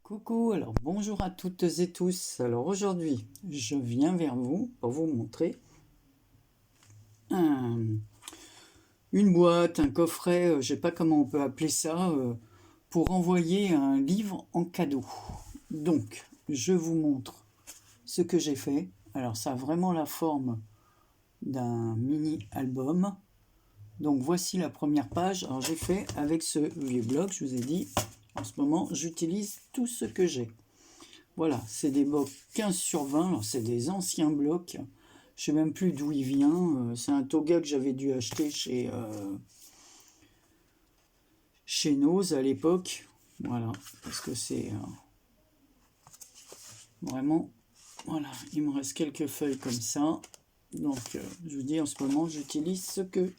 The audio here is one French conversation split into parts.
Coucou, alors bonjour à toutes et tous. Alors aujourd'hui, je viens vers vous pour vous montrer une boîte, un coffret, je sais pas comment on peut appeler ça, pour envoyer un livre en cadeau. Donc, je vous montre ce que j'ai fait. Alors ça a vraiment la forme d'un mini-album. Donc voici la première page. Alors j'ai fait avec ce vieux bloc, je vous ai dit, en ce moment j'utilise tout ce que j'ai. Voilà, c'est des blocs 15 sur 20, alors c'est des anciens blocs. Je sais même plus d'où il vient. C'est un toga que j'avais dû acheter chez Nose à l'époque. Voilà, parce que c'est vraiment... Voilà, il me reste quelques feuilles comme ça. Donc, je vous dis, en ce moment, j'utilise ce que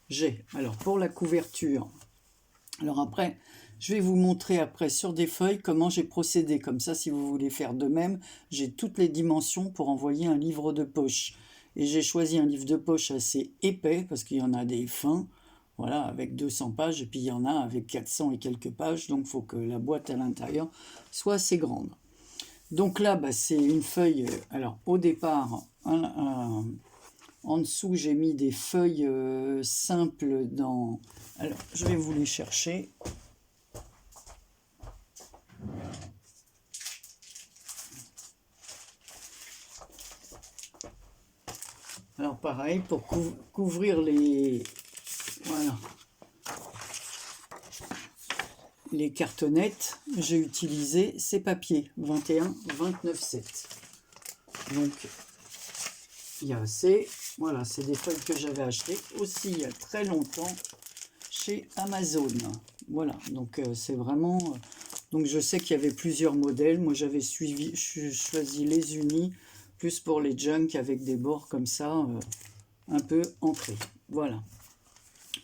j'ai. Alors, pour la couverture, alors après, je vais vous montrer après sur des feuilles comment j'ai procédé. Comme ça, si vous voulez faire de même, j'ai toutes les dimensions pour envoyer un livre de poche. Et j'ai choisi un livre de poche assez épais, parce qu'il y en a des fins, voilà, avec 200 pages, et puis il y en a avec 400 et quelques pages, donc il faut que la boîte à l'intérieur soit assez grande. Donc là, c'est une feuille, alors au départ, en dessous, j'ai mis des feuilles simples dans... Alors, je vais vous les chercher. Alors pareil, pour couvrir les... Voilà. Les cartonnettes, j'ai utilisé ces papiers 21-29-7. Donc, il y a assez. Voilà, c'est des feuilles que j'avais achetées aussi il y a très longtemps chez Amazon. Voilà, donc c'est vraiment... donc je sais qu'il y avait plusieurs modèles. Moi, j'avais choisi les unis, plus pour les junk avec des bords comme ça, un peu ancrés. Voilà.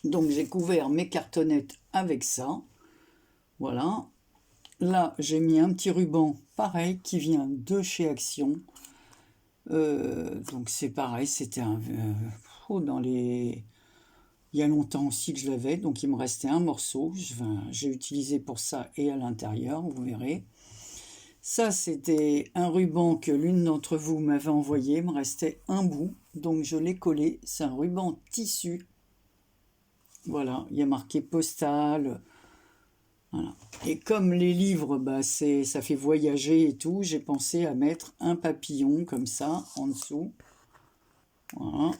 Donc j'ai couvert mes cartonnettes avec ça. Voilà. Là, j'ai mis un petit ruban, pareil, qui vient de chez Action. Donc c'est pareil, c'était dans les... Il y a longtemps aussi que je l'avais, donc il me restait un morceau. J'ai utilisé pour ça et à l'intérieur, vous verrez. Ça, c'était un ruban que l'une d'entre vous m'avait envoyé. Il me restait un bout, donc je l'ai collé. C'est un ruban tissu. Voilà, il y a marqué postal. Voilà. Et comme les livres, ça fait voyager et tout, j'ai pensé à mettre un papillon comme ça en dessous. Voilà.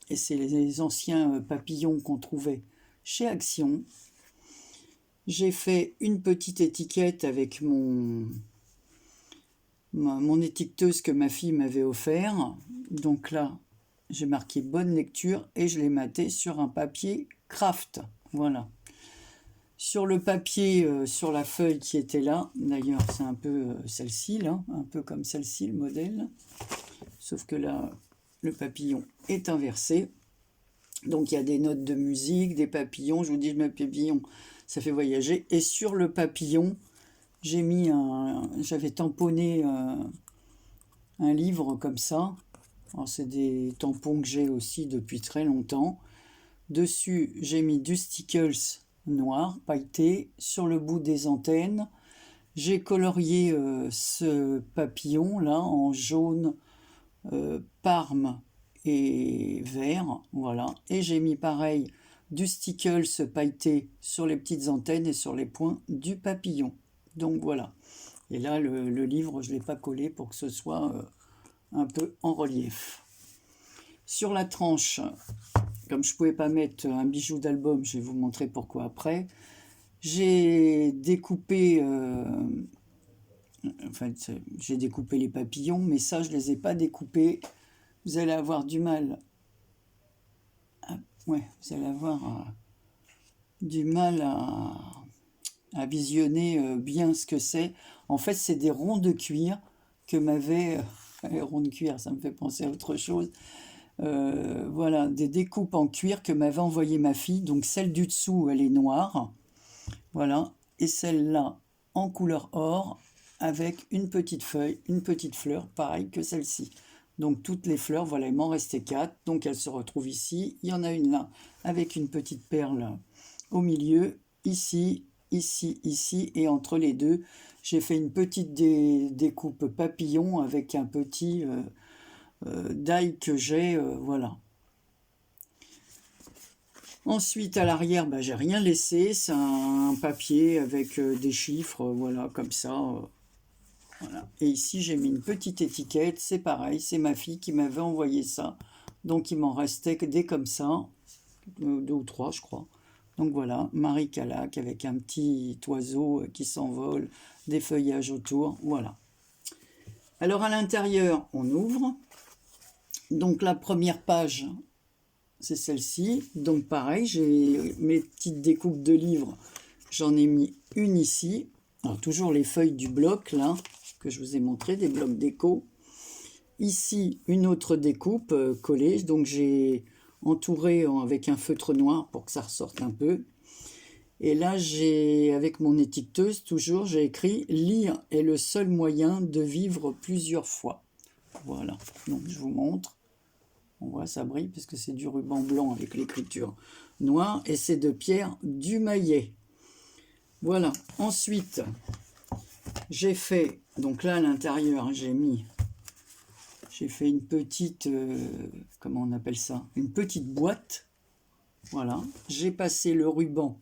Et c'est les anciens papillons qu'on trouvait chez Action. J'ai fait une petite étiquette avec mon étiqueteuse que ma fille m'avait offert. Donc là, j'ai marqué bonne lecture et je l'ai maté sur un papier craft. Voilà. Sur le papier, sur la feuille qui était là, d'ailleurs c'est un peu celle-ci, là, un peu comme celle-ci, le modèle. Sauf que là, le papillon est inversé. Donc il y a des notes de musique, des papillons. Je vous dis, le papillon, ça fait voyager. Et sur le papillon, j'avais tamponné un livre comme ça. C'est des tampons que j'ai aussi depuis très longtemps. Dessus, j'ai mis du stickers noir pailleté sur le bout des antennes. J'ai colorié ce papillon là en jaune, parme et vert, voilà. Et j'ai mis pareil du stickers pailleté sur les petites antennes et sur les points du papillon. Donc voilà. Et là, le livre, je ne l'ai pas collé pour que ce soit un peu en relief. Sur la tranche, comme je ne pouvais pas mettre un bijou d'album, je vais vous montrer pourquoi après. J'ai découpé... j'ai découpé les papillons, mais ça, je ne les ai pas découpés. Vous allez avoir du mal... vous allez avoir du mal à visionner bien ce que c'est. En fait, c'est des ronds de cuir que m'avait... ronds de cuir, ça me fait penser à autre chose. Voilà, des découpes en cuir que m'avait envoyé ma fille. Donc celle du dessous, elle est noire. Voilà. Et celle-là, en couleur or, avec une petite feuille, une petite fleur, pareil que celle-ci. Donc toutes les fleurs, voilà, il m'en restait 4. Donc elles se retrouvent ici. Il y en a une là, avec une petite perle au milieu. Ici ici, ici, et entre les deux, j'ai fait une petite découpe papillon avec un petit die que j'ai, voilà. Ensuite, à l'arrière, bah, j'ai rien laissé, c'est un papier avec des chiffres, voilà, comme ça. Voilà. Et ici, j'ai mis une petite étiquette, c'est pareil, c'est ma fille qui m'avait envoyé ça. Donc, il m'en restait que des comme ça, 2 ou 3, je crois. Donc voilà, Marie Calac avec un petit oiseau qui s'envole, des feuillages autour, voilà. Alors, à l'intérieur, on ouvre. Donc, la première page, c'est celle-ci. Donc pareil, j'ai mes petites découpes de livres. J'en ai mis une ici. Alors toujours les feuilles du bloc, là, que je vous ai montré, des blocs déco. Ici, une autre découpe collée. Donc j'ai entouré avec un feutre noir pour que ça ressorte un peu. Et là, j'ai, avec mon étiqueteuse, toujours, j'ai écrit « Lire est le seul moyen de vivre plusieurs fois ». Voilà, donc je vous montre. On voit, ça brille parce que c'est du ruban blanc avec l'écriture noire et c'est de Pierre Dumaillet. Voilà. Ensuite, j'ai fait, donc là à l'intérieur, j'ai fait une petite, comment on appelle ça? Une petite boîte. Voilà. J'ai passé le ruban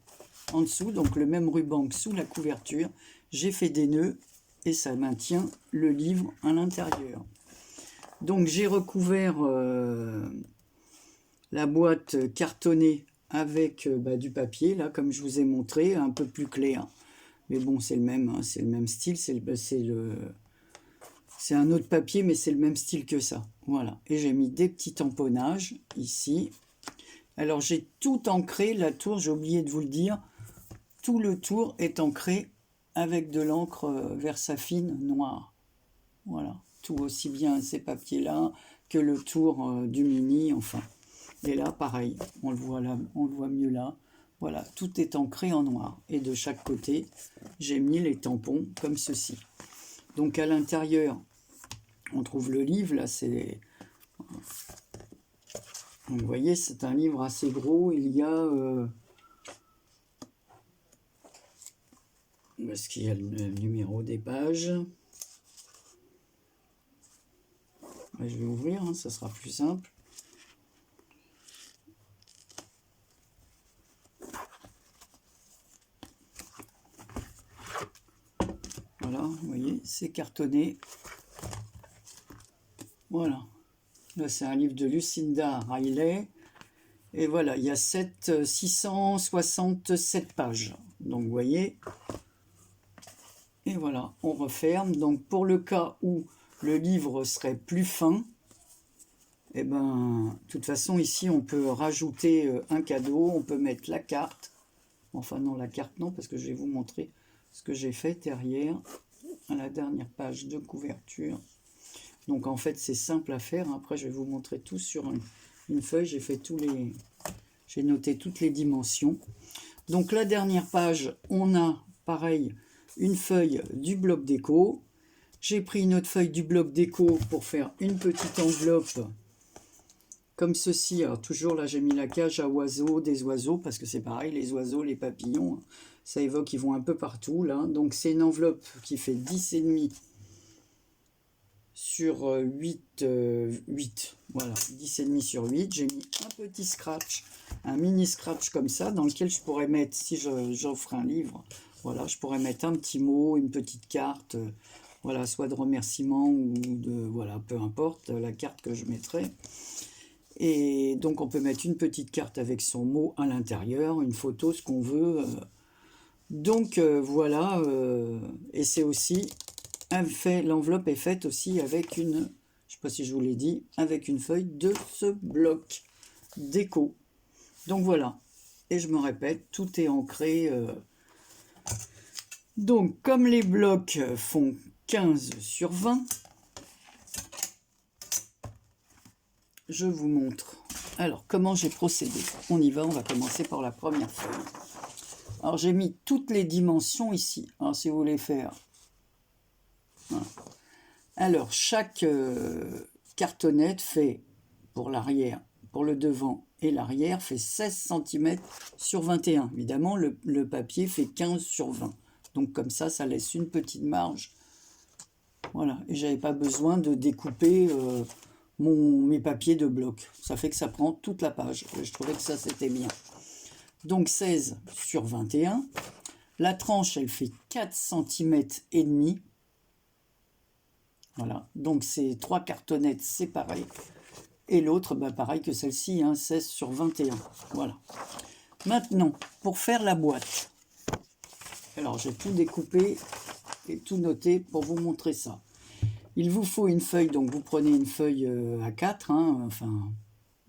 en dessous, donc le même ruban que sous la couverture. J'ai fait des nœuds et ça maintient le livre à l'intérieur. Donc j'ai recouvert la boîte cartonnée avec du papier, là, comme je vous ai montré, un peu plus clair. Mais bon, c'est le même, hein, c'est le même style, c'est un autre papier, mais c'est le même style que ça. Voilà. Et j'ai mis des petits tamponnages ici. Alors j'ai tout ancré, la tour, j'ai oublié de vous le dire, tout le tour est ancré avec de l'encre Versafine noire. Voilà. Tout aussi bien ces papiers-là que le tour du mini, enfin. Et là, pareil, on le voit là, on le voit mieux là. Voilà, tout est ancré en noir. Et de chaque côté, j'ai mis les tampons comme ceci. Donc à l'intérieur, on trouve le livre. Là, c'est... Vous voyez, c'est un livre assez gros. Il y a... Parce qu'il y a le numéro des pages. Je vais ouvrir, hein, ça sera plus simple. Voilà, vous voyez, c'est cartonné. Voilà. Là, c'est un livre de Lucinda Riley. Et voilà, il y a 667 pages. Donc, vous voyez. Et voilà, on referme. Donc, pour le cas où le livre serait plus fin, eh ben, de toute façon, ici, on peut rajouter un cadeau. On peut mettre la carte. Enfin, non, la carte, non, parce que je vais vous montrer ce que j'ai fait derrière, à la dernière page de couverture. Donc, en fait, c'est simple à faire. Après, je vais vous montrer tout sur une feuille. J'ai noté toutes les dimensions. Donc, la dernière page, on a, pareil, une feuille du bloc déco. J'ai pris une autre feuille du bloc déco pour faire une petite enveloppe comme ceci. Alors toujours là, j'ai mis la cage à oiseaux, des oiseaux, parce que c'est pareil, les oiseaux, les papillons, ça évoque, ils vont un peu partout là. Donc c'est une enveloppe qui fait 10,5 sur 8, 8. Voilà, 10,5 sur 8. J'ai mis un petit scratch, un mini scratch comme ça, dans lequel je pourrais mettre, si j'offre un livre, voilà, je pourrais mettre un petit mot, une petite carte, voilà, soit de remerciement ou de, voilà, peu importe la carte que je mettrai. Et donc on peut mettre une petite carte avec son mot à l'intérieur, une photo, ce qu'on veut. Donc voilà, et c'est aussi l'enveloppe est faite aussi avec une, je ne sais pas si je vous l'ai dit, avec une feuille de ce bloc déco. Donc voilà, et je me répète, tout est ancré. Donc comme les blocs font 15 sur 20, je vous montre. Alors, comment j'ai procédé? On y va, on va commencer par la première feuille. Alors, j'ai mis toutes les dimensions ici. Alors, si vous voulez faire... Voilà. Alors, chaque cartonnette fait pour l'arrière, pour le devant et l'arrière fait 16 cm sur 21. Évidemment, le papier fait 15 sur 20. Donc comme ça laisse une petite marge. Voilà, et j'avais pas besoin de découper mes papiers de bloc. Ça fait que ça prend toute la page. Je trouvais que ça, c'était bien. Donc 16 sur 21. La tranche, elle fait 4 cm et demi. Voilà, donc c'est 3 cartonnettes séparées. Et l'autre, bah, pareil que celle-ci, hein, 16 sur 21. Voilà. Maintenant, pour faire la boîte. Alors, j'ai tout découpé et tout noté pour vous montrer ça. Il vous faut une feuille, donc vous prenez une feuille A4, hein, enfin,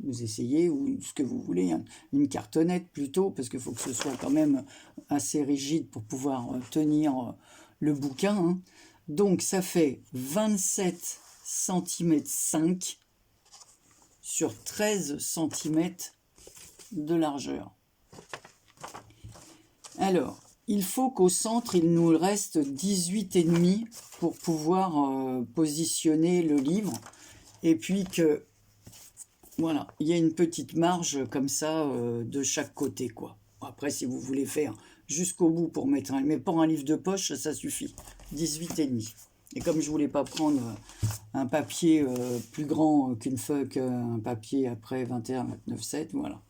vous essayez, ou ce que vous voulez, hein, une cartonnette plutôt, parce qu'il faut que ce soit quand même assez rigide pour pouvoir tenir le bouquin. Hein. Donc ça fait 27 cm 5 sur 13 cm de largeur. Alors, il faut qu'au centre, il nous reste 18,5 pour pouvoir positionner le livre. Et puis que, voilà, il y a une petite marge comme ça de chaque côté, quoi. Après, si vous voulez faire jusqu'au bout pour mettre mais pour un livre de poche, ça suffit. 18,5. Et comme je voulais pas prendre un papier plus grand qu'une feuille, qu'un papier après 21, 29, 7, voilà.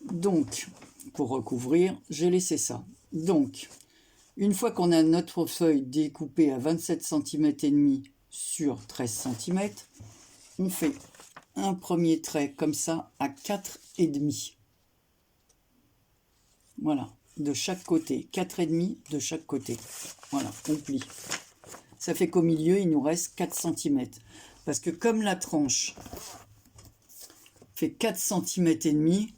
Donc, pour recouvrir, j'ai laissé ça. Donc, une fois qu'on a notre feuille découpée à 27 cm et demi sur 13 cm, on fait un premier trait comme ça à 4,5. Voilà, de chaque côté, 4,5 de chaque côté. Voilà, on plie. Ça fait qu'au milieu, il nous reste 4 cm. Parce que comme la tranche fait 4 cm et demi,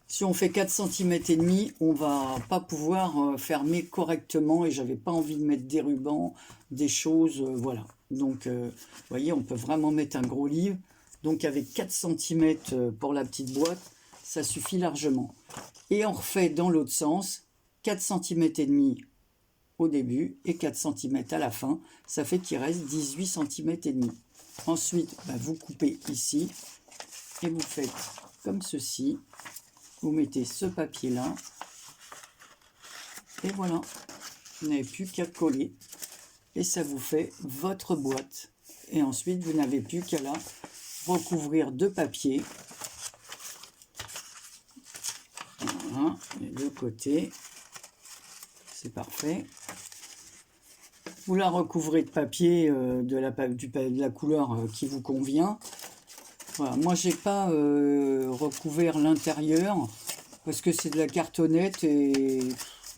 si on fait 4 cm et demi, on va pas pouvoir fermer correctement et j'avais pas envie de mettre des rubans, des choses, voilà. Donc, vous voyez, on peut vraiment mettre un gros livre. Donc, avec 4 cm pour la petite boîte, ça suffit largement. Et on refait dans l'autre sens, 4 cm et demi au début et 4 cm à la fin. Ça fait qu'il reste 18 cm et demi. Ensuite, bah, vous coupez ici et vous faites comme ceci. Vous mettez ce papier là et voilà, vous n'avez plus qu'à coller et ça vous fait votre boîte. Et ensuite vous n'avez plus qu'à la recouvrir de papier. Voilà, les deux côtés, c'est parfait. Vous la recouvrez de papier de la couleur qui vous convient. Voilà, moi j'ai pas recouvert l'intérieur parce que c'est de la cartonnette et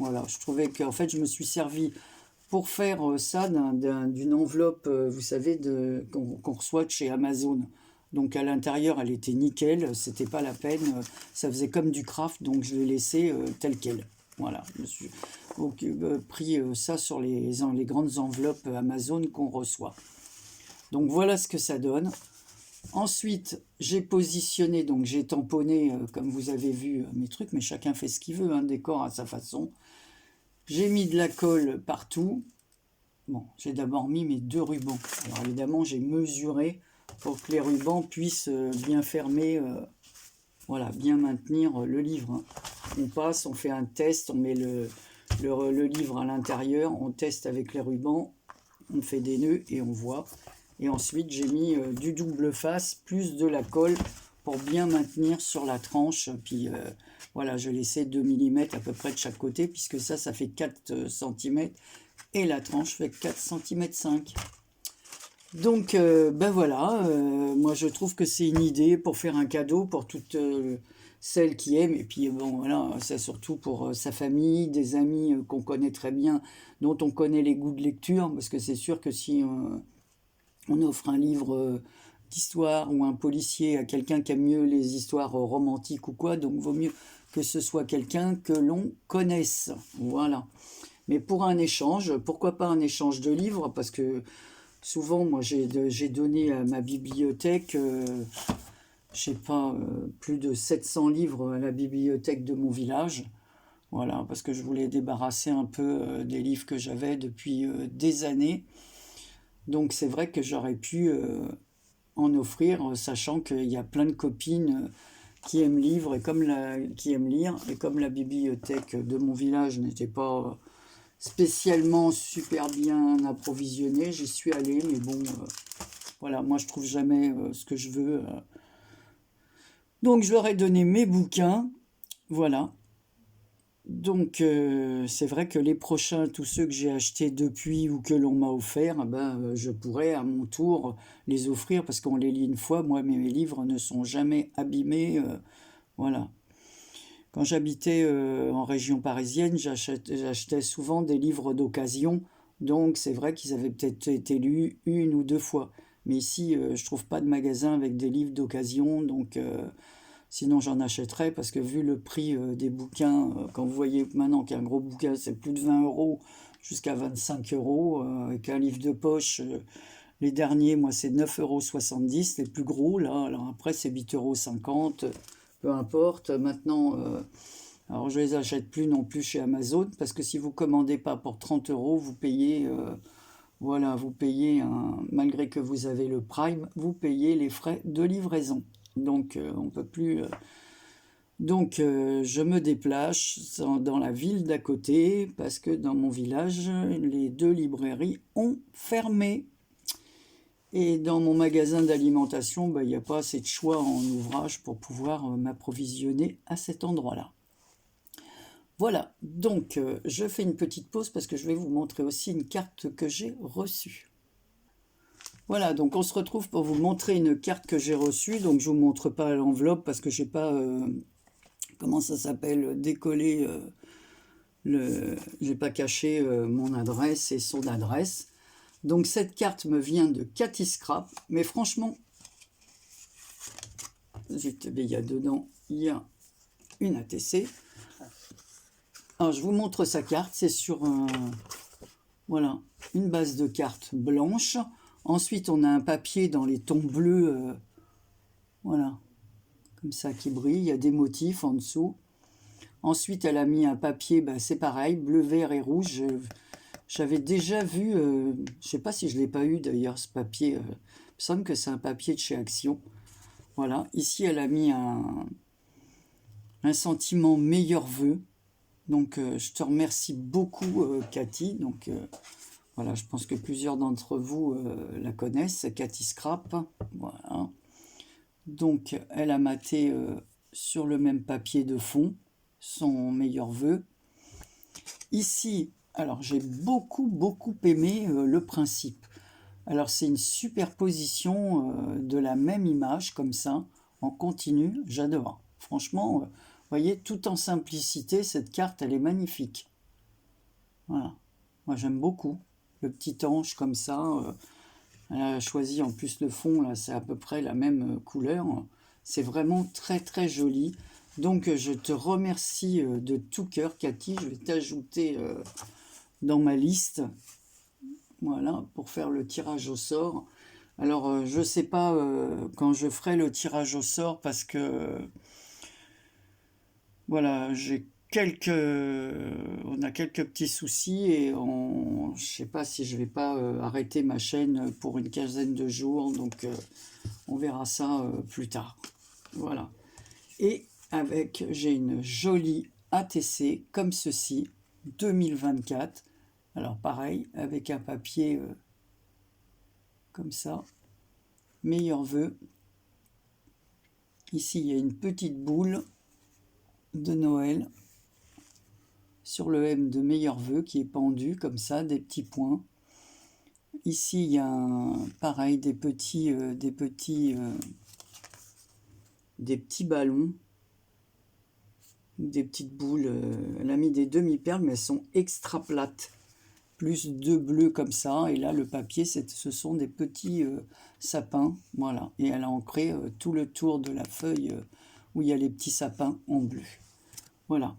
voilà, je trouvais qu'en fait je me suis servi pour faire ça d'une enveloppe, vous savez, qu'on reçoit de chez Amazon. Donc à l'intérieur elle était nickel, c'était pas la peine, ça faisait comme du craft, donc je l'ai laissé tel quel. Voilà, je me suis pris ça sur les grandes enveloppes Amazon qu'on reçoit. Donc voilà ce que ça donne. Ensuite, j'ai positionné, donc j'ai tamponné, comme vous avez vu, mes trucs, mais chacun fait ce qu'il veut, un décor à sa façon. J'ai mis de la colle partout. Bon, j'ai d'abord mis mes 2 rubans. Alors évidemment, j'ai mesuré pour que les rubans puissent bien fermer, voilà, bien maintenir le livre. Hein. On passe, on fait un test, on met le livre à l'intérieur, on teste avec les rubans, on fait des nœuds et on voit. Et ensuite, j'ai mis du double face plus de la colle pour bien maintenir sur la tranche. Puis voilà, je laissais 2 mm à peu près de chaque côté, puisque ça fait 4 cm. Et la tranche fait 4 cm 5. Donc, ben voilà, moi je trouve que c'est une idée pour faire un cadeau pour toutes celles qui aiment. Et puis bon, voilà, c'est surtout pour sa famille, des amis qu'on connaît très bien, dont on connaît les goûts de lecture. Parce que c'est sûr que si on offre un livre d'histoire ou un policier à quelqu'un qui aime mieux les histoires romantiques ou quoi, donc vaut mieux que ce soit quelqu'un que l'on connaisse. Voilà. Mais pour un échange, pourquoi pas un échange de livres? Parce que souvent, moi, j'ai donné à ma bibliothèque, je sais pas, plus de 700 livres à la bibliothèque de mon village. Voilà, parce que je voulais débarrasser un peu des livres que j'avais depuis des années. Donc c'est vrai que j'aurais pu en offrir, sachant qu'il y a plein de copines qui aiment lire, et comme la bibliothèque de mon village n'était pas spécialement super bien approvisionnée, j'y suis allé, mais bon, voilà, moi je trouve jamais ce que je veux. Donc je leur ai donné mes bouquins, voilà. Donc c'est vrai que les prochains, tous ceux que j'ai achetés depuis ou que l'on m'a offert, je pourrais à mon tour les offrir parce qu'on les lit une fois. Moi, mes livres ne sont jamais abîmés, voilà. Quand j'habitais en région parisienne, j'achetais souvent des livres d'occasion, donc c'est vrai qu'ils avaient peut-être été lus une ou deux fois. Mais ici, je trouve pas de magasin avec des livres d'occasion, donc sinon j'en achèterais parce que vu le prix des bouquins, quand vous voyez maintenant qu'un gros bouquin c'est plus de 20 euros jusqu'à 25 euros, et qu'un livre de poche, les derniers, moi c'est 9,70 € les plus gros là, alors après c'est 8,50 €, peu importe. Maintenant, alors je les achète plus non plus chez Amazon parce que si vous commandez pas pour 30 euros, vous payez, voilà, vous payez malgré que vous avez le Prime, vous payez les frais de livraison. Donc on peut plus. Donc je me déplace dans la ville d'à côté parce que dans mon village, les deux librairies ont fermé. Et dans mon magasin d'alimentation, il n'y a pas assez de choix en ouvrage pour pouvoir m'approvisionner à cet endroit-là. Voilà, donc je fais une petite pause parce que je vais vous montrer aussi une carte que j'ai reçue. Voilà, donc on se retrouve pour vous montrer une carte que j'ai reçue. Donc je ne vous montre pas l'enveloppe parce que je n'ai pas, comment ça s'appelle, décollé, j'ai pas caché mon adresse et son adresse. Donc cette carte me vient de Cathy Scrap, mais franchement, il y a dedans, il y a une ATC. Alors je vous montre sa carte, c'est sur voilà, une base de cartes blanche. Ensuite on a un papier dans les tons bleus, voilà, comme ça qui brille, il y a des motifs en dessous. Ensuite elle a mis un papier, c'est pareil, bleu, vert et rouge. J'avais déjà vu, je ne sais pas si je ne l'ai pas eu d'ailleurs ce papier, il me semble que c'est un papier de chez Action. Voilà, ici elle a mis un sentiment meilleur vœu. Donc je te remercie beaucoup Cathy. Donc voilà, je pense que plusieurs d'entre vous la connaissent, Cathy Scrap. Voilà. Donc elle a maté sur le même papier de fond son meilleur vœu. Ici, alors j'ai beaucoup aimé le principe. Alors c'est une superposition de la même image comme ça, en continu, j'adore. Franchement, vous voyez, tout en simplicité, cette carte, elle est magnifique. Voilà, moi j'aime beaucoup. Le petit ange comme ça, elle a choisi en plus le fond, là c'est à peu près la même couleur. C'est vraiment très joli. Donc je te remercie de tout cœur Cathy, je vais t'ajouter dans ma liste, voilà, pour faire le tirage au sort. Alors je sais pas quand je ferai le tirage au sort parce que voilà, on a quelques petits soucis et je sais pas si je vais pas arrêter ma chaîne pour une quinzaine de jours, donc on verra ça plus tard. Voilà. Et j'ai une jolie ATC comme ceci, 2024. Alors pareil, avec un papier comme ça. Meilleurs vœux. Ici, il y a une petite boule de Noël sur le M de meilleurs vœux qui est pendu comme ça, des petits points. Ici, il y a pareil des petits ballons, des petites boules. Elle a mis des demi-perles, mais elles sont extra plates. Plus deux bleus comme ça. Et là, le papier, ce sont des petits sapins. Voilà. Et elle a ancré tout le tour de la feuille où il y a les petits sapins en bleu. Voilà.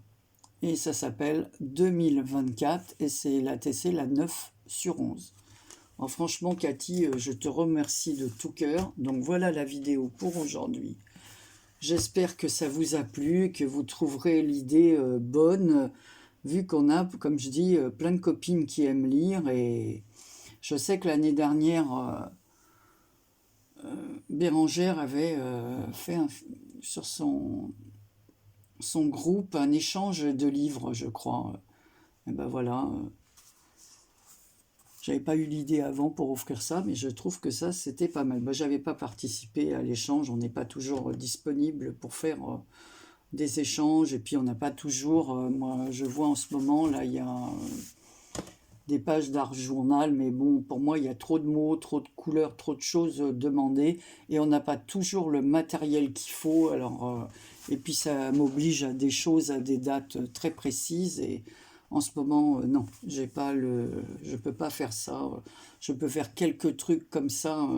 Et ça s'appelle 2024 et c'est l'ATC la 9/11. Alors franchement, Cathy, je te remercie de tout cœur. Donc voilà la vidéo pour aujourd'hui. J'espère que ça vous a plu, que vous trouverez l'idée bonne, vu qu'on a, comme je dis, plein de copines qui aiment lire. Et je sais que l'année dernière, Bérangère avait fait sur son groupe un échange de livres, je crois. Et ben voilà, j'avais pas eu l'idée avant pour offrir ça, mais je trouve que ça, c'était pas mal. Ben, j'avais pas participé à l'échange, on n'est pas toujours disponible pour faire des échanges, et puis on n'a pas toujours, moi je vois en ce moment, là il y a des pages d'art journal, mais bon, pour moi il y a trop de mots, trop de couleurs, trop de choses demandées, et on n'a pas toujours le matériel qu'il faut, alors, et puis ça m'oblige à des choses, à des dates très précises, et en ce moment, non, je peux pas faire ça, je peux faire quelques trucs comme ça,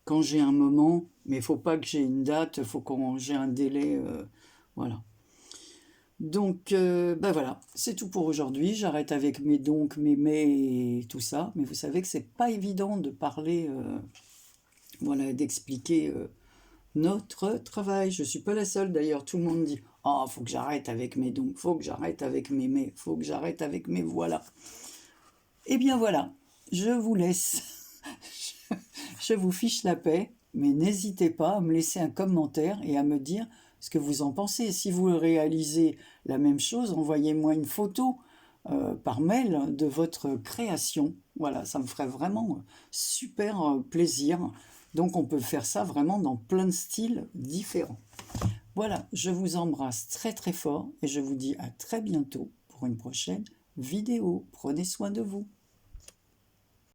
quand j'ai un moment, mais il faut pas que j'ai une date, il faut que j'ai un délai, voilà. Donc, ben voilà, c'est tout pour aujourd'hui. J'arrête avec mes donc, mes mais et tout ça. Mais vous savez que c'est pas évident de parler, voilà, d'expliquer notre travail. Je suis pas la seule d'ailleurs. Tout le monde dit, oh, faut que j'arrête avec mes donc, faut que j'arrête avec mes mais, faut que j'arrête avec mes voilà. Eh bien voilà, je vous laisse. Je vous fiche la paix, mais n'hésitez pas à me laisser un commentaire et à me dire ce que vous en pensez. Si vous réalisez la même chose, envoyez-moi une photo par mail de votre création. Voilà, ça me ferait vraiment super plaisir. Donc on peut faire ça vraiment dans plein de styles différents. Voilà, je vous embrasse très très fort et je vous dis à très bientôt pour une prochaine vidéo. Prenez soin de vous.